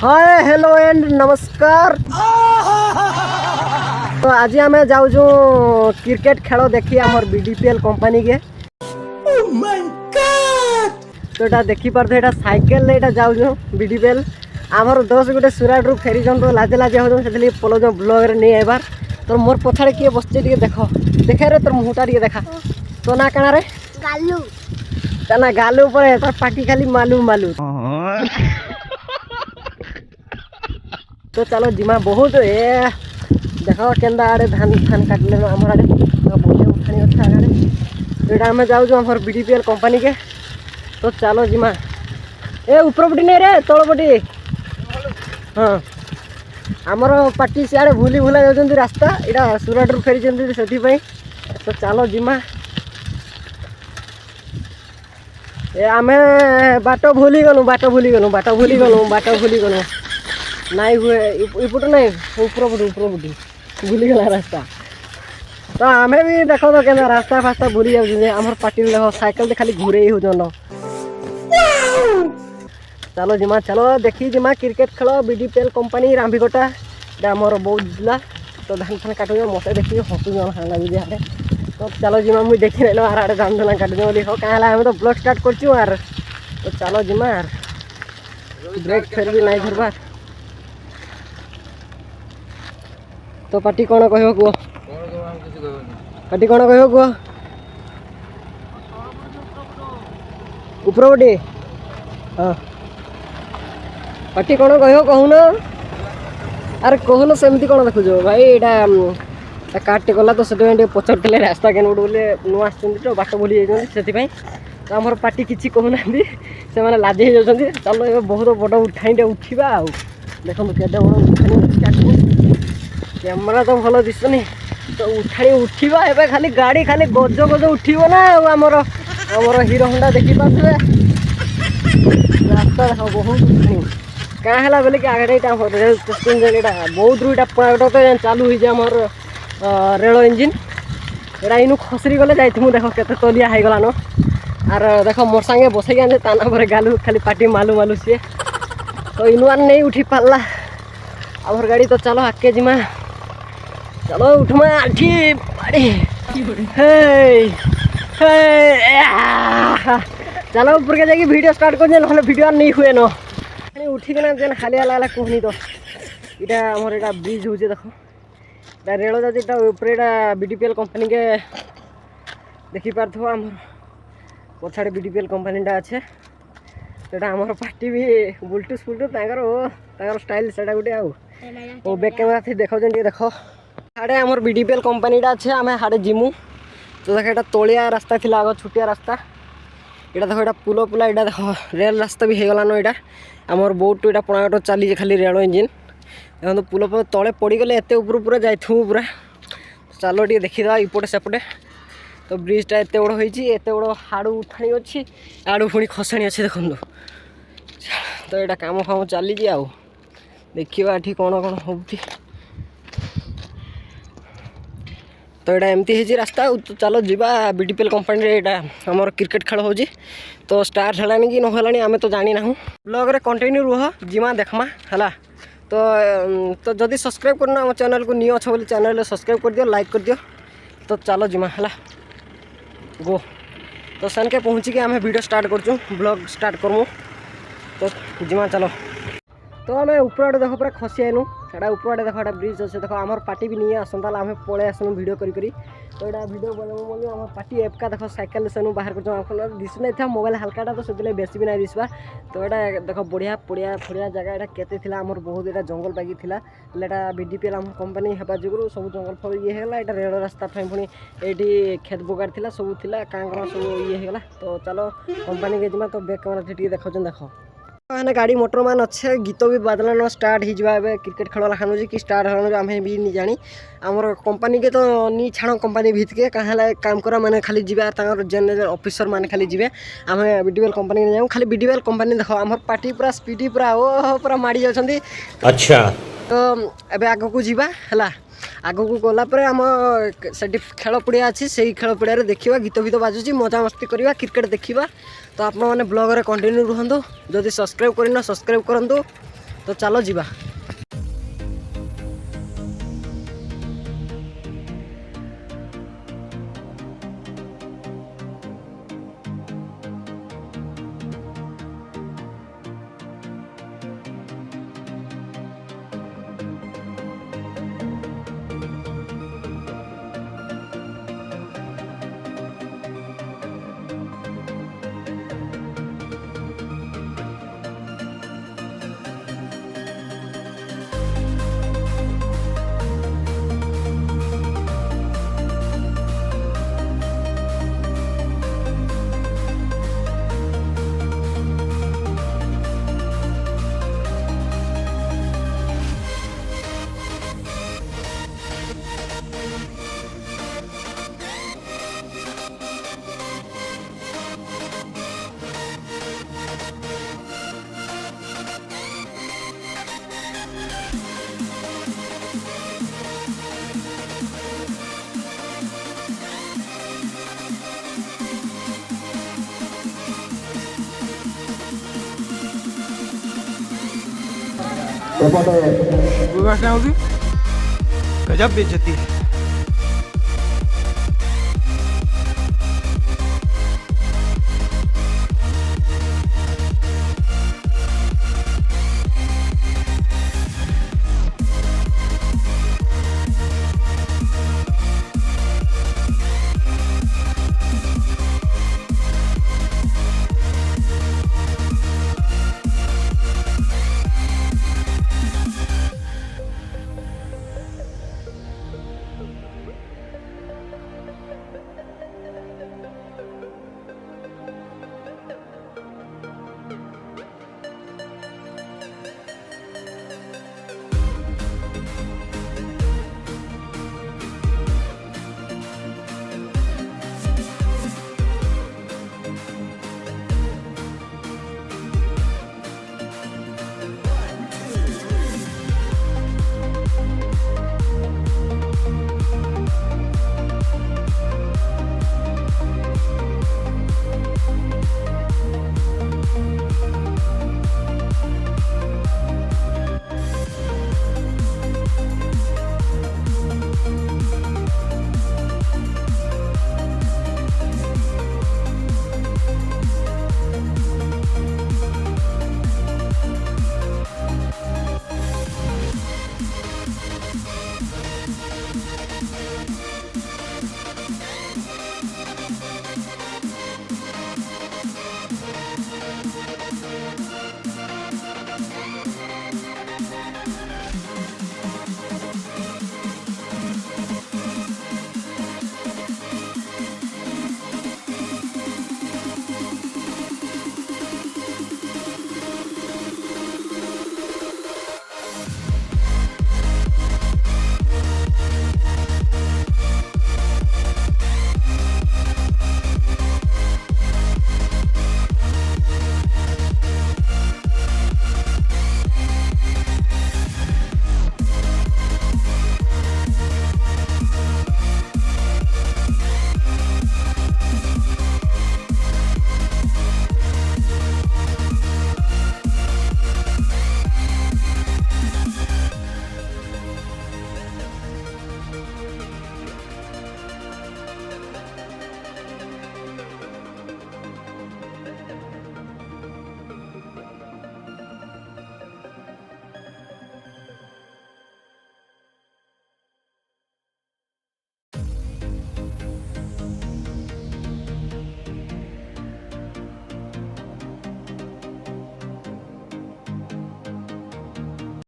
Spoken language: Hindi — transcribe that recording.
हाय हेलो एंड नमस्कार। तो आज आम जाऊँ क्रिकेट खेल देखी आमर बीडीपीएल कंपनी के। oh my God! तो ये देखी पार्थ ये साइकेल ये जाऊँ बीडीपीएल आमर दोस्त गोटे सुराट रू फेरी तो लाजे लाजे हो पलो ब्लॉग रे नहीं आइबार। तो मोर पछाड़े किए बसचे देख देखे रे तोर मुहटा देख तो ना कण रे गालू तना गालू पर तार पाटी खाली मालू मालू। तो चलो जिमा बहुत ए देख केन्दा आड़े धान धान काटले आम आड़े बहुत उठानी अच्छे आगे तो आम जाऊँ आम बीडीपीएल कंपनी के। तो चलो जिमा ए उपरपटी नहीं रे तलपटी हाँ आमर पार्टी सियाड़े भूली भूला जाती रास्ता यहाँ सुराट रू फेरी से। तो चलो जिमा ए आमे बाट भूली गलु नाई हुए इपट नहीं उपरपटी भूली गला रास्ता। तो आमे भी देख तो क्या रास्ता फास्ता भूली जाऊँ आम पार्टी देख साइकेल खाली घूरे ही हो। चलो जिमा चलो देखी जिमा क्रिकेट खेल बीडीपीएल कंपनी रामभिकोटा आमर बौद्ध जिला। तो धान फान काटुज मत देखिए हसुज लगे यार। तो चलो जिमा मुझे देखी ना आर आड़े धान धान काटुज बोली हो कहीं तो ब्लॉग स्टार्ट कर आर। तो चलो जिमा आर ब्रेक फेर भी नहीं धरबार। तो पार्टी कौन कह कह पार्टी कौन कह कह उपरपटे हाँ पार्टी कौन कह कहून अरे कहून सेमती कौन देखुच भाई यहाँ कार्टे गला तो से पचारे रास्ता क्या बोले नुआ तो बाट भूली जाती। तो आम पार्टी किसी कहूना से लाजे जाती। चलो ये बहुत बड़ उठाणी उठा आ देखो के उठाणी कैमेरा तो भल दिशुनि। तो उठाणी उठा ए खाली गाड़ी खाली गज गज उठो ना आमर हीरो होंडा देखी पारे रास्ता देख बहुत उठाणी क्या है बोले कि आगे रेल स्टेशन बहुत रू तो चालू हो जाए रेल इंजिन यहाँ इनू खसरी गले जाइमु देख के तलिया हो गलान आर देख मोर सांगे बसई आने ताना पर गालू खाली पार्टी मालू मालू सी। तो इनू आर नहीं उठी पार्ला आमर गाड़ी। तो चलो आगे जिमा चलो उठमा आठी पाड़ी चलो ऊपर के जाकि वीडियो स्टार्ट कर ना वीडियो नहीं हुए न उठिकना जेन हालिया लागला कहनी। तो यहाँ आमर यहाँ ब्रिज हो देख रेल जाती ऊपर बीडीपीएल कंपनी के देखी पार्थो आम पछाड़े बीडीपीएल कंपनी अच्छे। तो आमर पार्टी भी बुलटूस फुलटूस स्टाइल से गोटे आउ बैक कैमेरा थी देखो देख हाड़े आमर बीडीपीएल कंपनी अच्छे आम हाड़े जिमु। तो देख यहाँ तलिया रास्ता थी आग छुटिया रास्ता यहाँ देख यहाँ पुल पुला यहाँ देख रेल रास्ता भी हो गलान यहाँ आमर बहुत यहाँ पणागट चली खाली रेल इंजिन देखो पुल पुल तले पड़गले एत ऊपर पूरा जाइथु पूरा। चलो ये देखीदा इपटे सेपटे तो ब्रिजटा एत बड़ होत बड़ हाड़ू उठाणी अच्छी आड़ू पुणी खसाणी अच्छे देखो। तो यहाँ कम फाम चली आउ देखा ये कौन कौन हो। तो यहाँ एमती है रास्ता। तो चलो जीवा बीडीपीएल कंपनी यहाँ आमर क्रिकेट खेल हो। तो स्टार्ट है कि नहलानी आम तो जानी ना ब्लॉग रे कंटिन्यू रुह जिमा देखमा है। तो जदि सब्सक्राइब करना आम चैनल को नहीं अच्छे बोले चैनल सब्सक्राइब कर दियो लाइक कर दियो। तो चलो जिमा है गो। तो सन के पहुँचिकी आम वीडियो स्टार्ट कर ब्लॉग स्टार्ट करमु। तो जिमा चलो। तो आम ऊपर आड़े देख पूरा खसी आनु साढ़ा ऊपर आड़े देख ब्रिज अच्छे देख आम पार्टी भी नहीं आसता आम पलि आसनु वीडियो करी। तो यहाँ वीडियो बनाऊँ आम पार्टी एपका देख साइकेल सेनु बाहर कर दिशु नहीं था मोबाइल हल्काटा तो से बेसी भी नहीं दिशा। तो यहाँ देख बढ़िया पड़िया फड़िया जगह यहाँ केते आमर बहुत यहाँ जंगल बागी थी यहाँ बीडीपीएल आम कंपनी हेबा जो सब जंगल फल ये है यहाँ रेल रास्ता पुणी ये खेत बगार थी सब थी कांकड़ सब ये होगा। तो चलो कंपनी के जिमा। तो बैक कैमेरा टी देखो देख मैंने गाड़ी मोटर मान अच्छे गीत भी बादलान स्टार्ट हो क्रिकेट खेल खानु कि स्टार्ट हो आम भी नहीं जानी आमर कंपनी के। तो नहीं छाण कंपनी भीत के कहाँ काम करा मैंने खाली जीवा जेनरल ऑफिसर मैंने खाली जीवे आम बीडीपीएल कंपनी जाऊँ खाली बीडीपीएल कंपनी देख आम पार्टी पूरा स्पीडी पूरा ओ पूरा माड़ी जाती। अच्छा तो एबे आग को जीवा है आग को गलापर आम से खेल पड़िया अच्छी से खेल पड़िया देखा गीत भीत बाजुची मजा मस्ती करवा क्रिकेट देखा। तो आप ब्लॉग रे कंटिन्यू रुहतु जदि सब्सक्राइब करना सब्सक्राइब करूँ तो चलो जीवा। कोई बात नहीं होगी। गजब बेइज्जती है।